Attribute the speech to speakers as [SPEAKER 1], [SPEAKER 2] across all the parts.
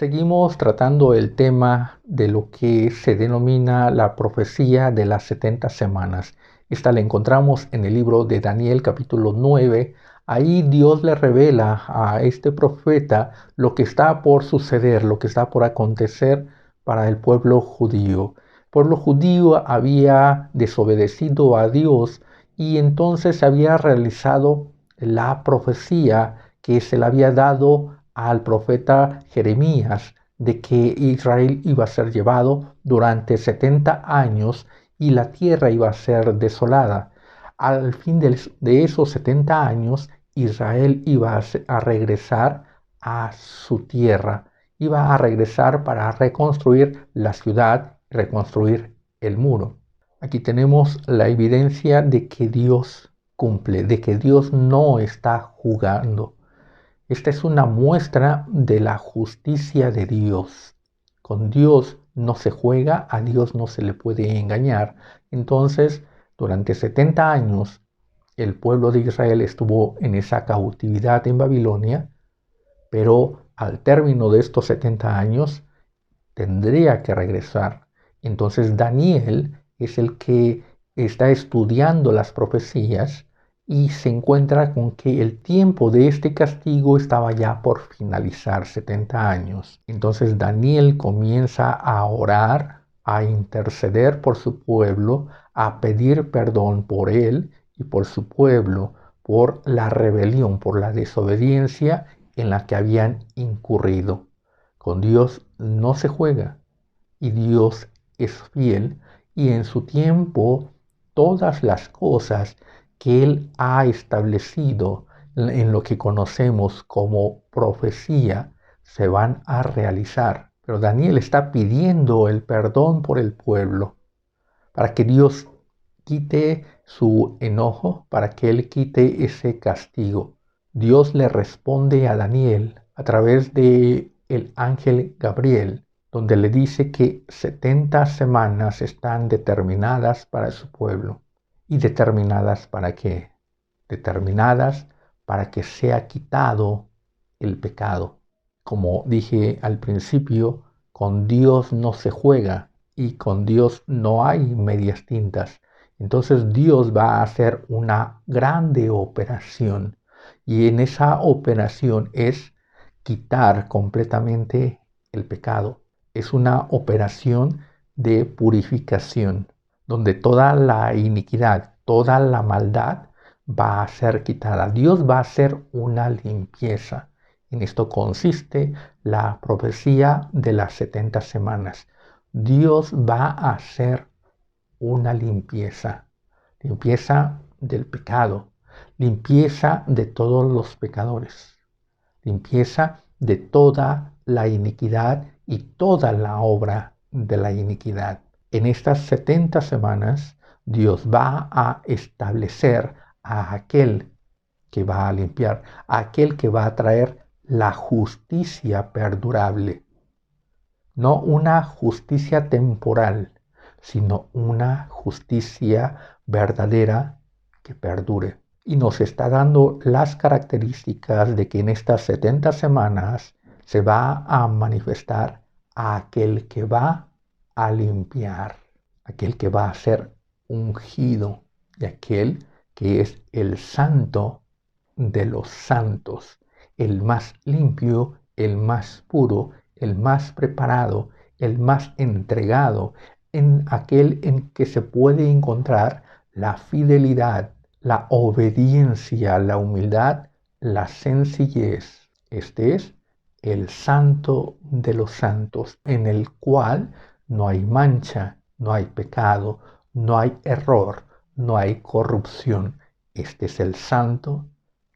[SPEAKER 1] Seguimos tratando el tema de lo que se denomina la profecía de las 70 semanas. Esta la encontramos en el libro de Daniel capítulo 9. Ahí Dios le revela a este profeta lo que está por suceder, lo que está por acontecer para el pueblo judío. El pueblo judío había desobedecido a Dios y entonces había realizado la profecía que se le había dado al profeta Jeremías de que Israel iba a ser llevado durante 70 años y la tierra iba a ser desolada. Al fin de esos 70 años, Israel iba a regresar a su tierra, iba a regresar para reconstruir la ciudad, reconstruir el muro. Aquí tenemos la evidencia de que Dios cumple, de que Dios no está jugando. Esta es una muestra de la justicia de Dios. Con Dios no se juega, a Dios no se le puede engañar. Entonces, durante 70 años, el pueblo de Israel estuvo en esa cautividad en Babilonia, pero al término de estos 70 años tendría que regresar. Entonces Daniel es el que está estudiando las profecías y se encuentra con que el tiempo de este castigo estaba ya por finalizar, 70 años. Entonces Daniel comienza a orar, a interceder por su pueblo, a pedir perdón por él y por su pueblo, por la rebelión, por la desobediencia en la que habían incurrido. Con Dios no se juega y Dios es fiel y en su tiempo todas las cosas que Él ha establecido en lo que conocemos como profecía se van a realizar. Pero Daniel está pidiendo el perdón por el pueblo para que Dios quite su enojo, para que Él quite ese castigo. Dios le responde a Daniel a través de el ángel Gabriel, donde le dice que 70 semanas están determinadas para su pueblo. ¿Y determinadas para qué? Determinadas para que sea quitado el pecado. Como dije al principio, con Dios no se juega y con Dios no hay medias tintas. Entonces Dios va a hacer una grande operación y en esa operación es quitar completamente el pecado. Es una operación de purificación donde toda la iniquidad, toda la maldad va a ser quitada. Dios va a hacer una limpieza. En esto consiste la profecía de las 70 semanas. Dios va a hacer una limpieza. Limpieza del pecado. Limpieza de todos los pecadores. Limpieza de toda la iniquidad y toda la obra de la iniquidad. En estas 70 semanas, Dios va a establecer a aquel que va a limpiar, a aquel que va a traer la justicia perdurable. No una justicia temporal, sino una justicia verdadera que perdure. Y nos está dando las características de que en estas 70 semanas se va a manifestar a aquel que va a limpiar, aquel que va a ser ungido y aquel que es el santo de los santos, el más limpio, el más puro, el más preparado, el más entregado, en aquel en que se puede encontrar la fidelidad, la obediencia, la humildad, la sencillez. Este es el santo de los santos, en el cual no hay mancha, no hay pecado, no hay error, no hay corrupción. Este es el santo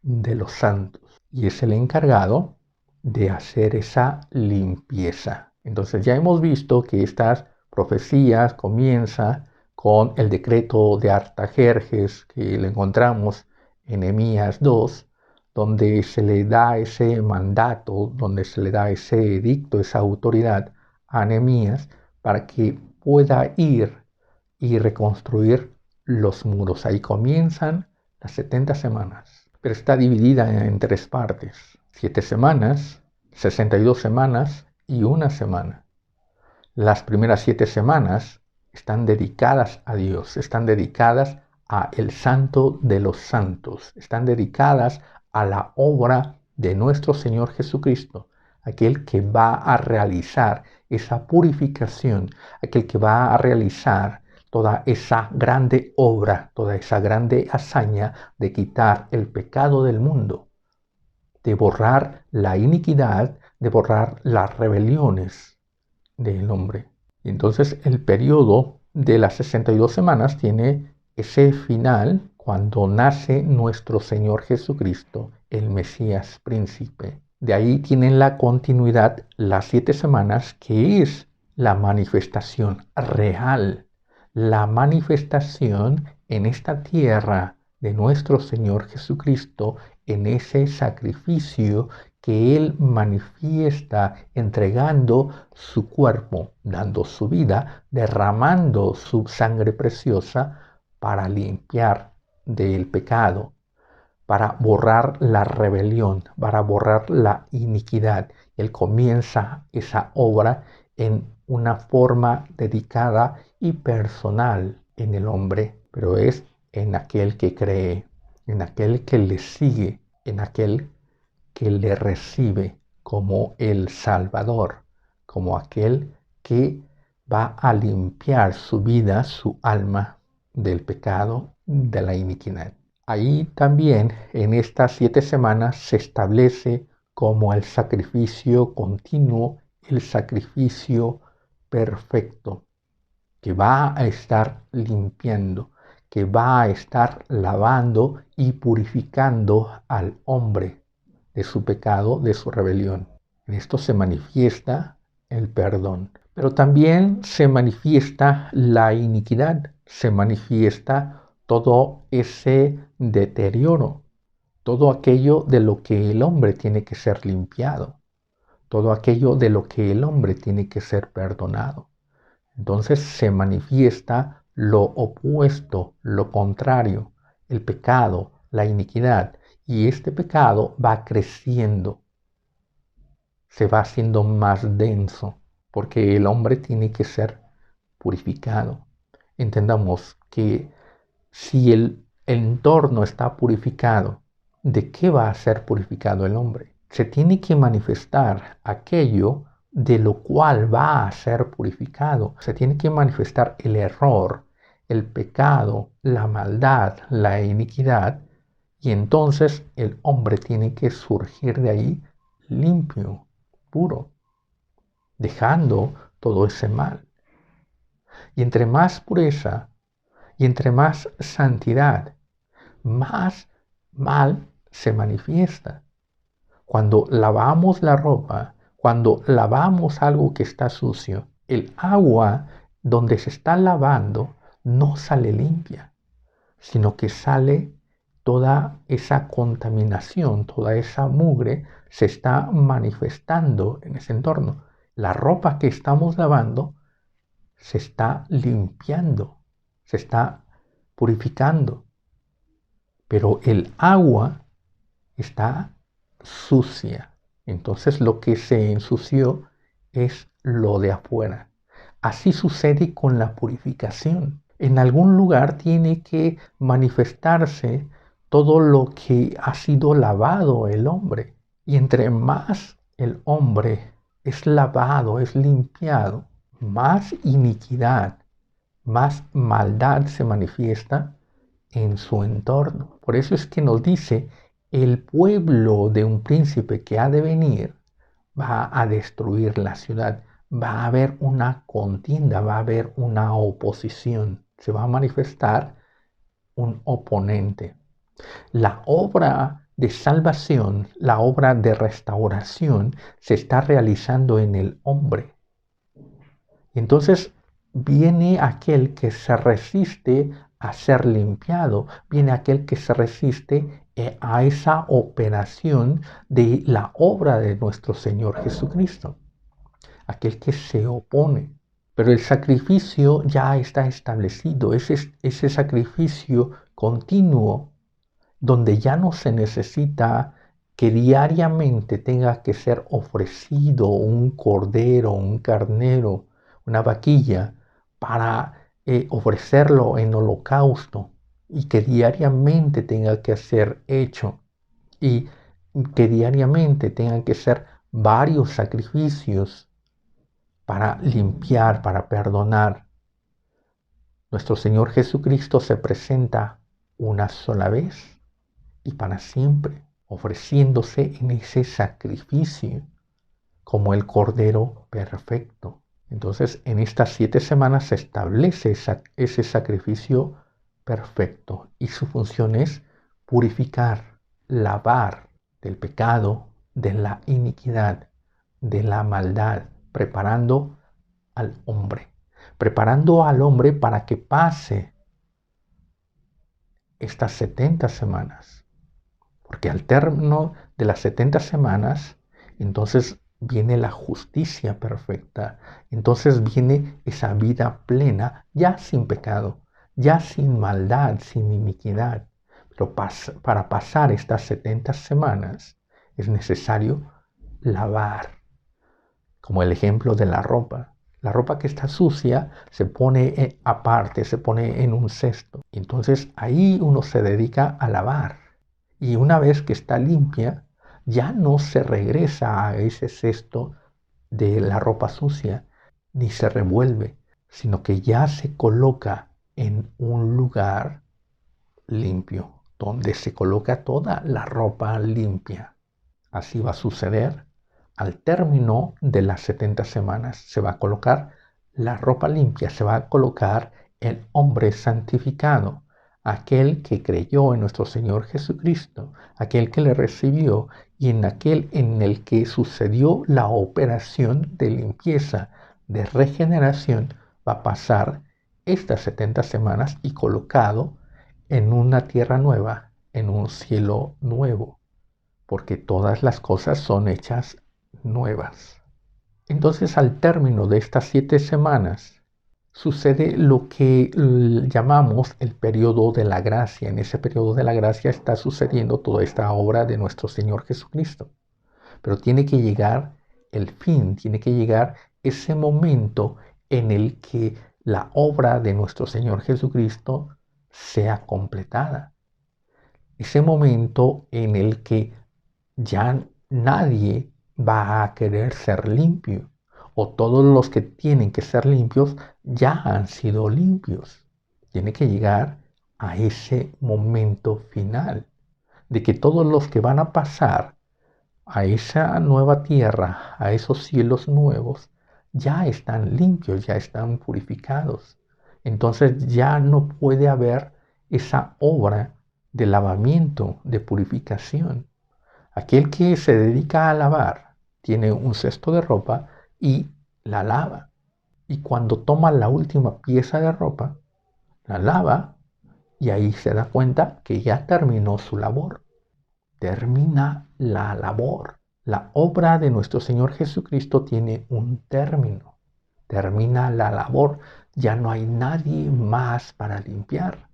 [SPEAKER 1] de los santos y es el encargado de hacer esa limpieza. Entonces ya hemos visto que estas profecías comienzan con el decreto de Artajerjes que lo encontramos en Nehemías 2, donde se le da ese mandato, donde se le da ese edicto, esa autoridad a Nehemías para que pueda ir y reconstruir los muros. Ahí comienzan las 70 semanas, pero está dividida en 3 partes. 7 semanas, 62 semanas y una semana. Las primeras 7 semanas están dedicadas a Dios, están dedicadas a el Santo de los Santos, están dedicadas a la obra de nuestro Señor Jesucristo, aquel que va a realizar esa purificación, aquel que va a realizar toda esa grande obra, toda esa grande hazaña de quitar el pecado del mundo, de borrar la iniquidad, de borrar las rebeliones del hombre. Y entonces el periodo de las 62 semanas tiene ese final cuando nace nuestro Señor Jesucristo, el Mesías príncipe. De ahí tienen la continuidad las 7 semanas, que es la manifestación real, la manifestación en esta tierra de nuestro Señor Jesucristo, en ese sacrificio que Él manifiesta entregando su cuerpo, dando su vida, derramando su sangre preciosa para limpiar del pecado, para borrar la rebelión, para borrar la iniquidad. Él comienza esa obra en una forma dedicada y personal en el hombre, pero es en aquel que cree, en aquel que le sigue, en aquel que le recibe como el Salvador, como aquel que va a limpiar su vida, su alma del pecado, de la iniquidad. Ahí también en estas 7 semanas se establece como el sacrificio continuo, el sacrificio perfecto, que va a estar limpiando, que va a estar lavando y purificando al hombre de su pecado, de su rebelión. En esto se manifiesta el perdón, pero también se manifiesta la iniquidad, se manifiesta todo ese deterioro, todo aquello de lo que el hombre tiene que ser limpiado, todo aquello de lo que el hombre tiene que ser perdonado. Entonces se manifiesta lo opuesto, lo contrario, el pecado, la iniquidad. Y este pecado va creciendo, se va haciendo más denso, porque el hombre tiene que ser purificado. Entendamos que si el entorno está purificado, ¿de qué va a ser purificado el hombre? Se tiene que manifestar aquello de lo cual va a ser purificado. Se tiene que manifestar el error, el pecado, la maldad, la iniquidad, y entonces el hombre tiene que surgir de ahí limpio, puro, dejando todo ese mal. Y entre más pureza y entre más santidad, más mal se manifiesta. Cuando lavamos la ropa, cuando lavamos algo que está sucio, el agua donde se está lavando no sale limpia, sino que sale toda esa contaminación, toda esa mugre se está manifestando en ese entorno. La ropa que estamos lavando se está limpiando, se está purificando, pero el agua está sucia. Entonces lo que se ensució es lo de afuera. Así sucede con la purificación. En algún lugar tiene que manifestarse todo lo que ha sido lavado el hombre. Y entre más el hombre es lavado, es limpiado, más iniquidad, más maldad se manifiesta en su entorno. Por eso es que nos dice, el pueblo de un príncipe que ha de venir va a destruir la ciudad. Va a haber una contienda, va a haber una oposición. Se va a manifestar un oponente. La obra de salvación, la obra de restauración se está realizando en el hombre. Entonces viene aquel que se resiste a ser limpiado, viene aquel que se resiste a esa operación de la obra de nuestro Señor Jesucristo, aquel que se opone. Pero el sacrificio ya está establecido, ese sacrificio continuo, donde ya no se necesita que diariamente tenga que ser ofrecido un cordero, un carnero, una vaquilla para ofrecerlo en holocausto y que diariamente tenga que ser hecho y que diariamente tengan que ser varios sacrificios para limpiar, para perdonar. Nuestro Señor Jesucristo se presenta una sola vez y para siempre, ofreciéndose en ese sacrificio como el Cordero perfecto. Entonces, en estas 7 semanas se establece ese sacrificio perfecto y su función es purificar, lavar del pecado, de la iniquidad, de la maldad, preparando al hombre para que pase estas 70 semanas. Porque al término de las 70 semanas, entonces viene la justicia perfecta. Entonces viene esa vida plena, ya sin pecado, ya sin maldad, sin iniquidad. Pero para pasar estas 70 semanas es necesario lavar. Como el ejemplo de la ropa. La ropa que está sucia se pone aparte, se pone en un cesto. Entonces ahí uno se dedica a lavar. Y una vez que está limpia, ya no se regresa a ese cesto de la ropa sucia, ni se revuelve, sino que ya se coloca en un lugar limpio, donde se coloca toda la ropa limpia. Así va a suceder. Al término de las 70 semanas se va a colocar la ropa limpia, se va a colocar el hombre santificado, aquel que creyó en nuestro Señor Jesucristo, aquel que le recibió y en aquel en el que sucedió la operación de limpieza, de regeneración, va a pasar estas 70 semanas y colocado en una tierra nueva, en un cielo nuevo, porque todas las cosas son hechas nuevas. Entonces, al término de estas 7 semanas, sucede lo que llamamos el periodo de la gracia. En ese periodo de la gracia está sucediendo toda esta obra de nuestro Señor Jesucristo. Pero tiene que llegar el fin, tiene que llegar ese momento en el que la obra de nuestro Señor Jesucristo sea completada. Ese momento en el que ya nadie va a querer ser limpio, o todos los que tienen que ser limpios ya han sido limpios. Tiene que llegar a ese momento final, de que todos los que van a pasar a esa nueva tierra, a esos cielos nuevos, ya están limpios, ya están purificados. Entonces ya no puede haber esa obra de lavamiento, de purificación. Aquel que se dedica a lavar tiene un cesto de ropa y la lava. Y cuando toma la última pieza de ropa, la lava y ahí se da cuenta que ya terminó su labor. Termina la labor. La obra de nuestro Señor Jesucristo tiene un término. Termina la labor. Ya no hay nadie más para limpiar.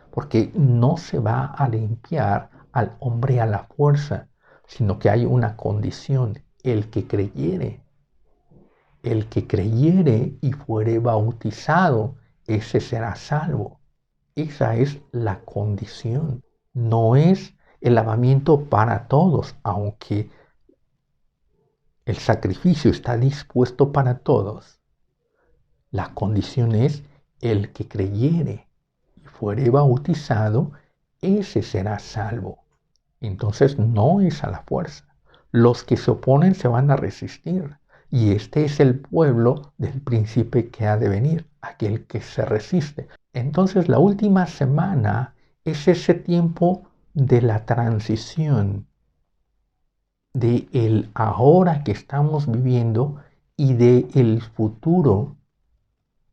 [SPEAKER 1] Porque no se va a limpiar al hombre a la fuerza, sino que hay una condición: el que creyere y fuere bautizado, ese será salvo. Esa es la condición. No es el lavamiento para todos, aunque el sacrificio está dispuesto para todos. La condición es: el que creyere y fuere bautizado, ese será salvo. Entonces no es a la fuerza. Los que se oponen se van a resistir. Y este es el pueblo del príncipe que ha de venir, aquel que se resiste. Entonces la última semana es ese tiempo de la transición, de el ahora que estamos viviendo y de el futuro,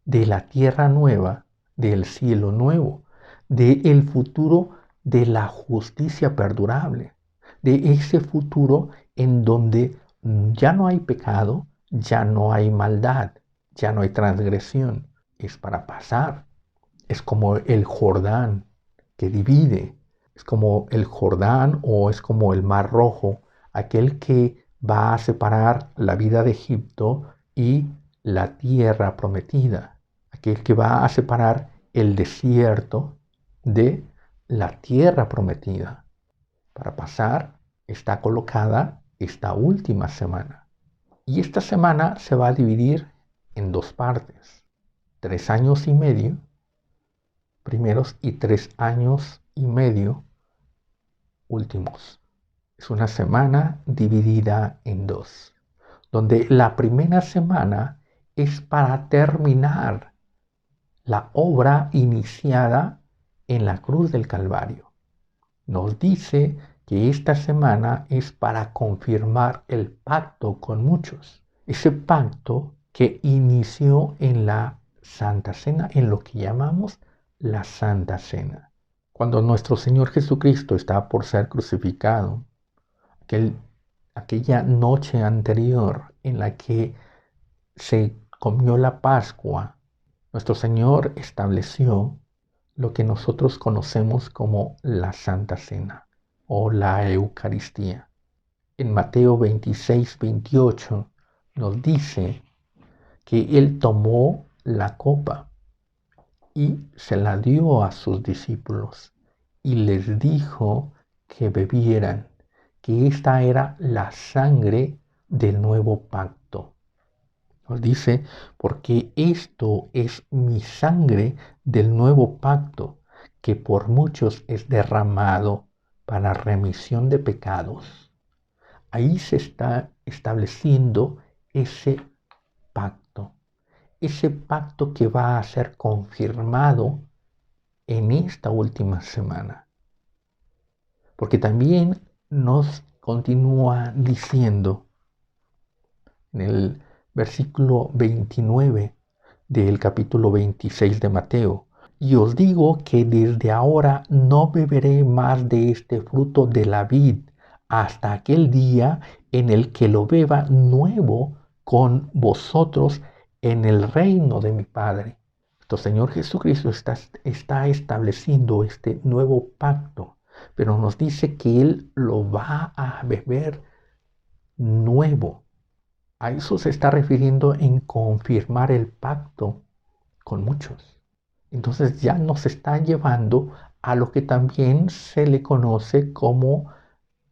[SPEAKER 1] de la tierra nueva, del cielo nuevo, de el futuro de la justicia perdurable, de ese futuro en donde ya no hay pecado, ya no hay maldad, ya no hay transgresión. Es para pasar. Es como el Jordán que divide. Es como el Jordán o es como el Mar Rojo, aquel que va a separar la vida de Egipto y la tierra prometida, aquel que va a separar el desierto de la tierra prometida. Para pasar está colocada esta última semana. Y esta semana se va a dividir en dos partes. 3 años y medio primeros y 3 años y medio últimos. Es una semana dividida en dos, donde la primera semana es para terminar la obra iniciada en la cruz del Calvario. Nos dice que esta semana es para confirmar el pacto con muchos. Ese pacto que inició en la Santa Cena, en lo que llamamos la Santa Cena. Cuando nuestro Señor Jesucristo está por ser crucificado, aquella noche anterior en la que se comió la Pascua, nuestro Señor estableció lo que nosotros conocemos como la Santa Cena o la Eucaristía. En Mateo 26-28 nos dice que Él tomó la copa y se la dio a sus discípulos y les dijo que bebieran, que esta era la sangre del nuevo pacto. Nos dice, porque esto es mi sangre del nuevo pacto, que por muchos es derramado para remisión de pecados. Ahí se está estableciendo ese pacto que va a ser confirmado en esta última semana. Porque también nos continúa diciendo en el versículo 29 del capítulo 26 de Mateo: y os digo que desde ahora no beberé más de este fruto de la vid hasta aquel día en el que lo beba nuevo con vosotros en el reino de mi Padre. Nuestro Señor Jesucristo está estableciendo este nuevo pacto, pero nos dice que Él lo va a beber nuevo. A eso se está refiriendo en confirmar el pacto con muchos. Entonces ya nos está llevando a lo que también se le conoce como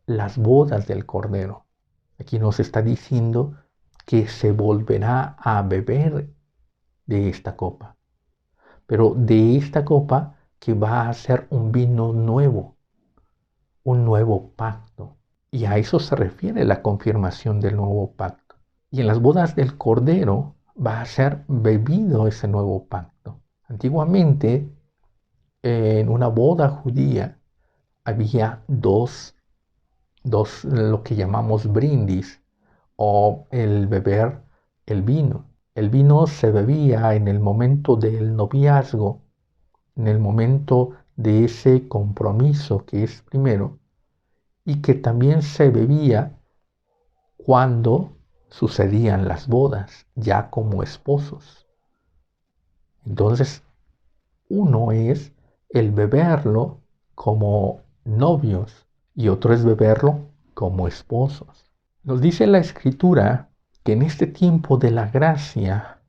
[SPEAKER 1] las bodas del Cordero. Aquí nos está diciendo que se volverá a beber de esta copa, pero de esta copa que va a ser un vino nuevo, un nuevo pacto. Y a eso se refiere la confirmación del nuevo pacto. Y en las bodas del Cordero va a ser bebido ese nuevo pacto. Antiguamente, en una boda judía, había dos lo que llamamos brindis o el beber el vino. El vino se bebía en el momento del noviazgo, en el momento de ese compromiso que es primero, y que también se bebía cuando sucedían las bodas, ya como esposos. Entonces, uno es el beberlo como novios y otro es beberlo como esposos. Nos dice la Escritura que en este tiempo de la gracia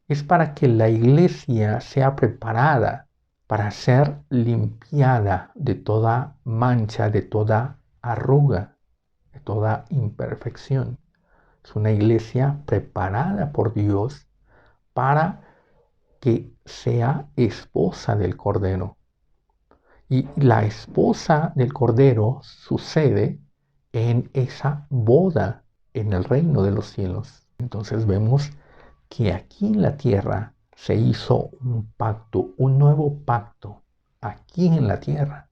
[SPEAKER 1] es para que la iglesia sea preparada para ser limpiada de toda mancha, de toda arruga, de toda imperfección. Es una iglesia preparada por Dios para que sea esposa del Cordero. Y la esposa del Cordero sucede en esa boda en el reino de los cielos. Entonces vemos que aquí en la tierra se hizo un pacto, un nuevo pacto, aquí en la tierra.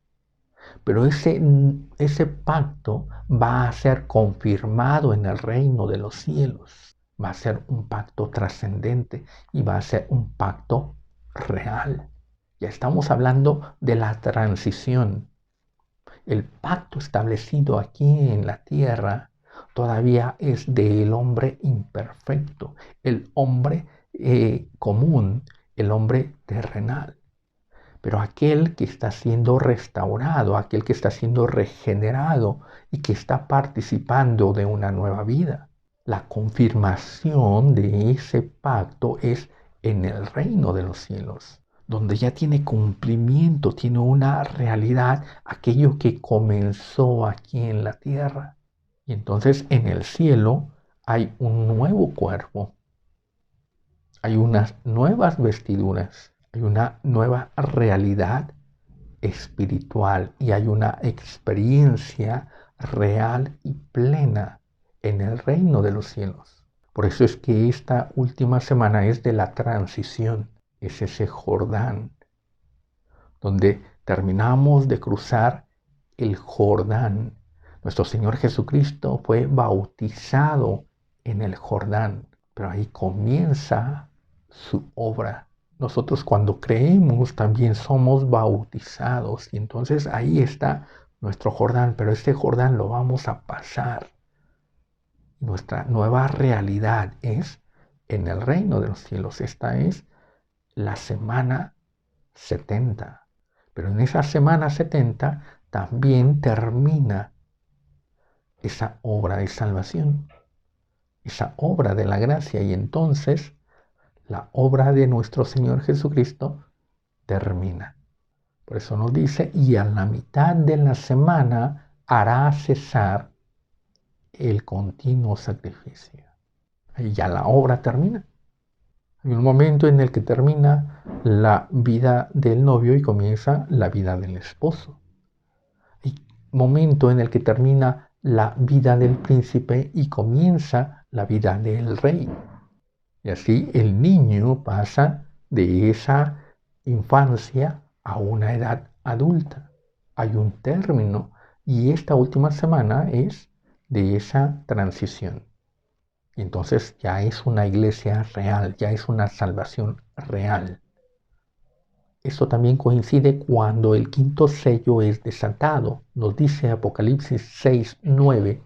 [SPEAKER 1] Pero ese pacto va a ser confirmado en el reino de los cielos. Va a ser un pacto trascendente y va a ser un pacto real. Ya estamos hablando de la transición. El pacto establecido aquí en la tierra todavía es del hombre imperfecto, el hombre común, el hombre terrenal. pero aquel que está siendo restaurado, aquel que está siendo regenerado y que está participando de una nueva vida. La confirmación de ese pacto es en el reino de los cielos, donde ya tiene cumplimiento, tiene una realidad aquello que comenzó aquí en la tierra. Y entonces en el cielo hay un nuevo cuerpo, hay unas nuevas vestiduras, hay una nueva realidad espiritual y hay una experiencia real y plena en el reino de los cielos. Por eso es que esta última semana es de la transición, es ese Jordán, donde terminamos de cruzar el Jordán. Nuestro Señor Jesucristo fue bautizado en el Jordán, pero ahí comienza su obra. Nosotros cuando creemos también somos bautizados y entonces ahí está nuestro Jordán, pero este Jordán lo vamos a pasar. Nuestra nueva realidad es en el reino de los cielos. Esta es la semana 70. Pero en esa semana 70 también termina esa obra de salvación, esa obra de la gracia. Y entonces la obra de nuestro Señor Jesucristo termina. Por eso nos dice, y a la mitad de la semana hará cesar el continuo sacrificio. Ahí ya la obra termina. Hay un momento en el que termina la vida del novio y comienza la vida del esposo. Hay un momento en el que termina la vida del príncipe y comienza la vida del rey. Y así el niño pasa de esa infancia a una edad adulta. Hay un término y esta última semana es de esa transición. Y entonces ya es una iglesia real, ya es una salvación real. Esto también coincide cuando el quinto sello es desatado. Nos dice Apocalipsis 6:9.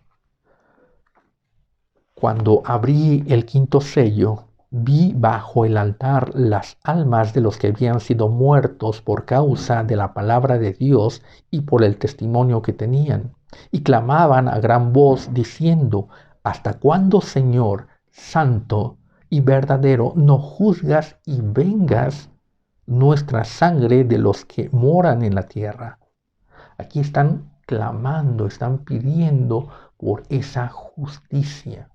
[SPEAKER 1] Cuando abrí el quinto sello, vi bajo el altar las almas de los que habían sido muertos por causa de la palabra de Dios y por el testimonio que tenían. Y clamaban a gran voz diciendo, ¿hasta cuándo, Señor, santo y verdadero, no juzgas y vengas nuestra sangre de los que moran en la tierra? Aquí están clamando, están pidiendo por esa justicia.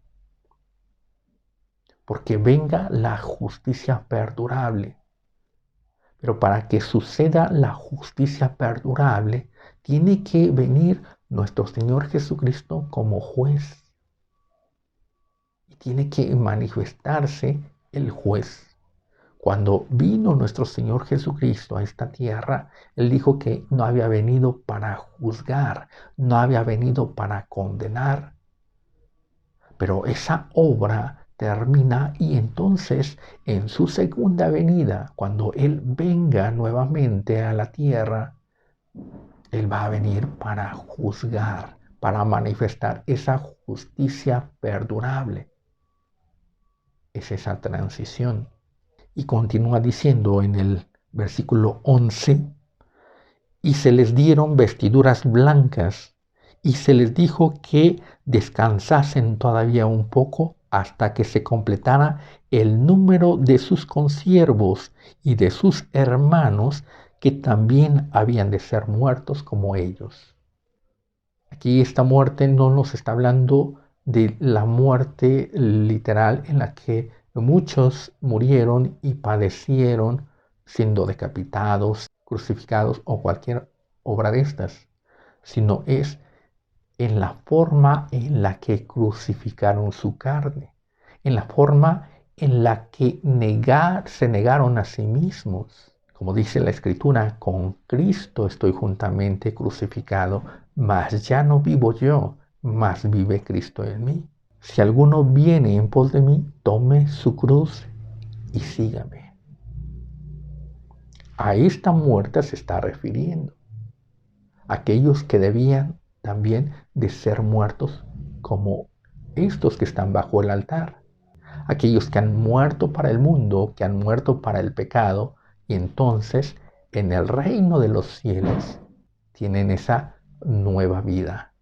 [SPEAKER 1] Porque venga la justicia perdurable. Pero para que suceda la justicia perdurable, tiene que venir nuestro Señor Jesucristo como juez. Y tiene que manifestarse el juez. Cuando vino nuestro Señor Jesucristo a esta tierra, Él dijo que no había venido para juzgar, no había venido para condenar. Pero esa obra termina y entonces en su segunda venida, cuando Él venga nuevamente a la tierra, Él va a venir para juzgar, para manifestar esa justicia perdurable. Es esa transición. Y continúa diciendo en el versículo 11, y se les dieron vestiduras blancas, y se les dijo que descansasen todavía un poco hasta que se completara el número de sus consiervos y de sus hermanos que también habían de ser muertos como ellos. Aquí esta muerte no nos está hablando de la muerte literal en la que muchos murieron y padecieron siendo decapitados, crucificados o cualquier obra de estas, sino es en la forma en la que crucificaron su carne, en la forma en la que se negaron a sí mismos. Como dice la Escritura, con Cristo estoy juntamente crucificado, mas ya no vivo yo, mas vive Cristo en mí. Si alguno viene en pos de mí, tome su cruz y sígame. A esta muerte se está refiriendo. Aquellos que debían también de ser muertos como estos que están bajo el altar. Aquellos que han muerto para el mundo, que han muerto para el pecado, y entonces en el reino de los cielos tienen esa nueva vida.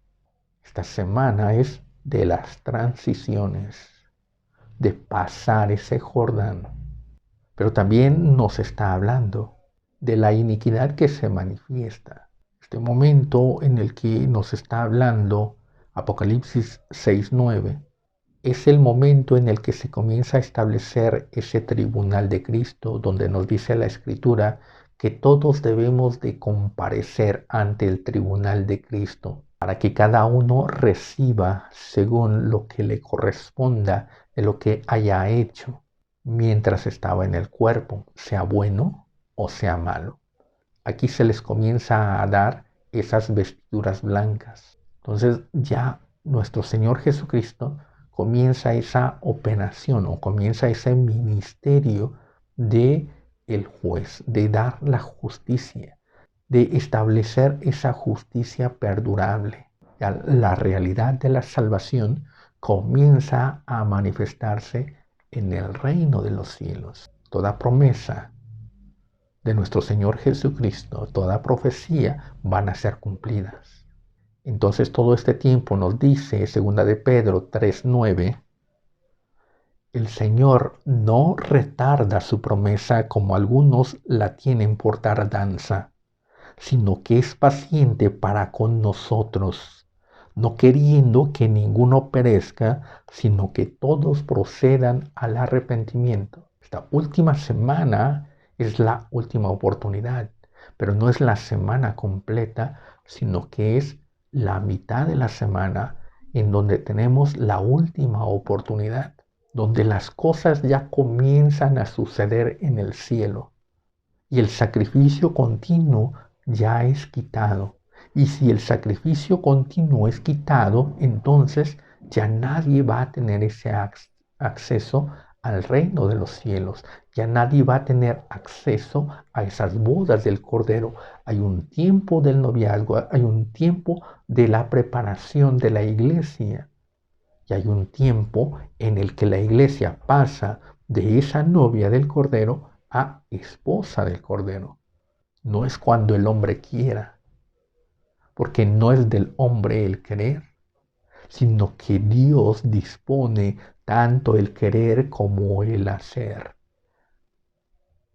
[SPEAKER 1] Esta semana es de las transiciones, de pasar ese Jordán. Pero también nos está hablando de la iniquidad que se manifiesta. Este momento en el que nos está hablando Apocalipsis 6:9 es el momento en el que se comienza a establecer ese tribunal de Cristo, donde nos dice la Escritura que todos debemos de comparecer ante el tribunal de Cristo para que cada uno reciba según lo que le corresponda de lo que haya hecho mientras estaba en el cuerpo, sea bueno o sea malo. Aquí se les comienza a dar esas vestiduras blancas. Entonces ya nuestro Señor Jesucristo comienza esa operación o comienza ese ministerio de el juez, de dar la justicia, de establecer esa justicia perdurable. Ya la realidad de la salvación comienza a manifestarse en el reino de los cielos. Toda promesa de nuestro Señor Jesucristo, toda profecía van a ser cumplidas. Entonces todo este tiempo nos dice, segunda de Pedro 3:9, el Señor no retarda su promesa como algunos la tienen por tardanza, sino que es paciente para con nosotros, no queriendo que ninguno perezca, sino que todos procedan al arrepentimiento. Esta última semana es la última oportunidad, pero no es la semana completa, sino que es la mitad de la semana en donde tenemos la última oportunidad, donde las cosas ya comienzan a suceder en el cielo y el sacrificio continuo ya es quitado. Y si el sacrificio continuo es quitado, entonces ya nadie va a tener ese acceso al reino de los cielos. Ya nadie va a tener acceso a esas bodas del Cordero. Hay un tiempo del noviazgo, hay un tiempo de la preparación de la iglesia. Y hay un tiempo en el que la iglesia pasa de esa novia del Cordero a esposa del Cordero. No es cuando el hombre quiera, porque no es del hombre el querer, sino que Dios dispone tanto el querer como el hacer.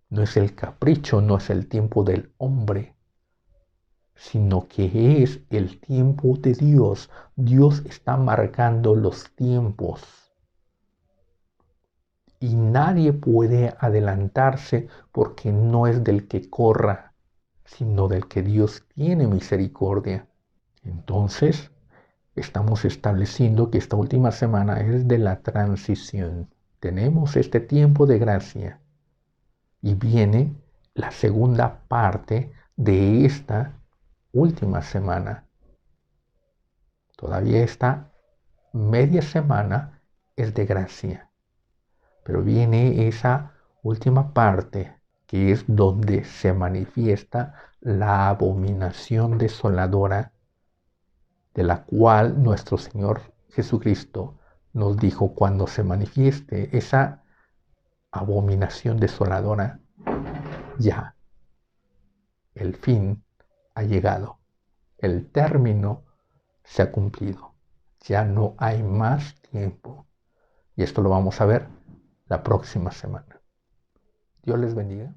[SPEAKER 1] No es el capricho, no es el tiempo del hombre, sino que es el tiempo de Dios. Dios está marcando los tiempos. Y nadie puede adelantarse porque no es del que corra, sino del que Dios tiene misericordia. Entonces, estamos estableciendo que esta última semana es de la transición. Tenemos este tiempo de gracia y viene la segunda parte de esta última semana. Todavía esta media semana es de gracia, pero viene esa última parte que es donde se manifiesta la abominación desoladora de la cual nuestro Señor Jesucristo nos dijo cuando se manifieste esa abominación desoladora, ya el fin ha llegado, el término se ha cumplido, ya no hay más tiempo. Y esto lo vamos a ver la próxima semana. Dios les bendiga.